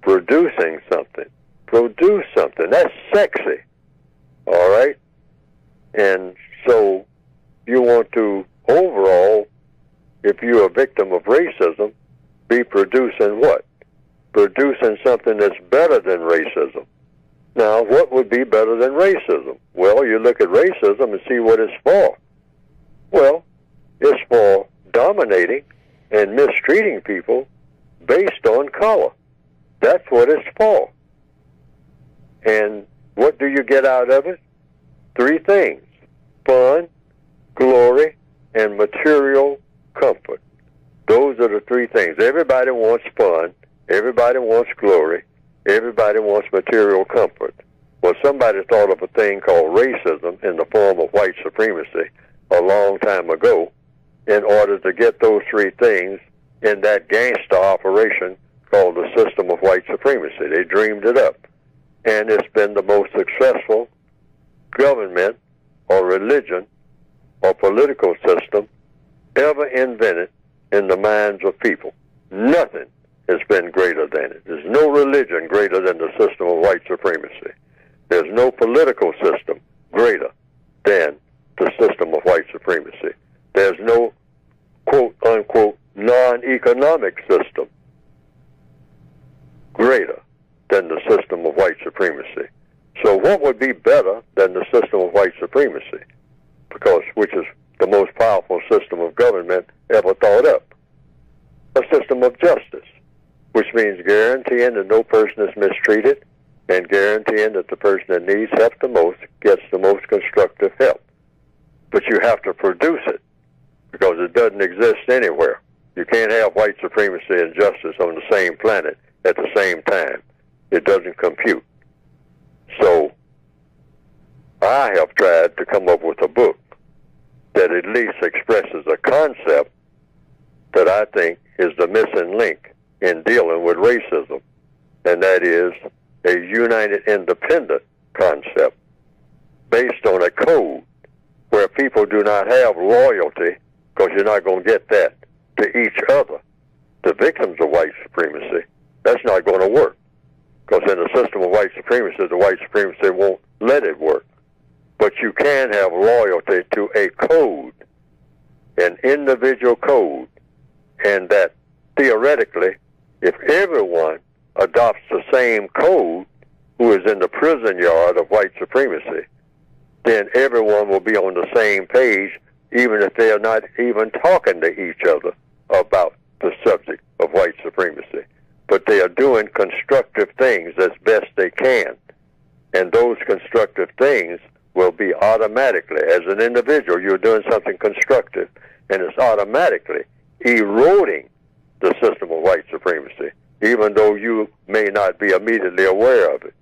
producing something. Produce something. That's sexy. All right? And so you want to, overall, if you're a victim of racism, be producing what? Producing something that's better than racism. Now, what would be better than racism? Well, you look at racism and see what it's for. Well, it's for dominating and mistreating people based on color. That's what it's for. And what do you get out of it? 3 things: fun, glory, and material comfort. Those are the 3 things. Everybody wants fun. Everybody wants glory. Everybody wants material comfort. Well, somebody thought of a thing called racism in the form of white supremacy a long time ago in order to get those 3 things in that gangster operation called the system of white supremacy. They dreamed it up. And it's been the most successful government or religion or political system ever invented in the minds of people. Nothing has been greater than it. There's no religion greater than the system of white supremacy. There's no political system greater than the system of white supremacy. There's no quote-unquote non-economic system greater than the system of white supremacy. So what would be better than the system of white supremacy? Because which is the most powerful system of government ever thought up? A system of justice, which means guaranteeing that no person is mistreated and guaranteeing that the person that needs help the most gets the most constructive help. But you have to produce it because it doesn't exist anywhere. You can't have white supremacy and justice on the same planet at the same time. It doesn't compute. So I have tried to come up with a book that at least expresses a concept that I think is the missing link in dealing with racism, and that is a united independent concept based on a code where people do not have loyalty, because you're not going to get that, to each other, the victims of white supremacy. That's not going to work, because in the system of white supremacy, the white supremacy won't let it work. But you can have loyalty to a code, an individual code, and that theoretically, if everyone adopts the same code who is in the prison yard of white supremacy, then everyone will be on the same page, even if they are not even talking to each other about the subject of white supremacy. But they are doing constructive things as best they can. And those constructive things will be automatically, as an individual, you're doing something constructive, and it's automatically eroding the system of white supremacy, even though you may not be immediately aware of it.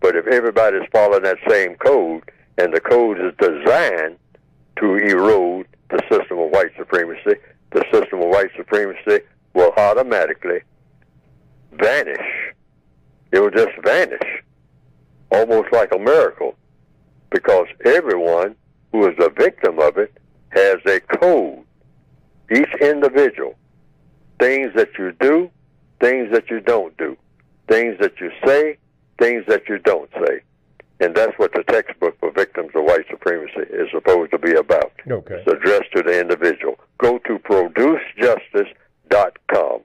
But if everybody's following that same code, and the code is designed to erode the system of white supremacy, the system of white supremacy will automatically vanish. It will just vanish, almost like a miracle, because everyone who is a victim of it has a code. Each individual, things that you do, things that you don't do, things that you say, things that you don't say. And that's what the textbook for victims of white supremacy is supposed to be about. Okay. It's addressed to the individual. Go to producejustice.com.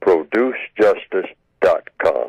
Producejustice.com.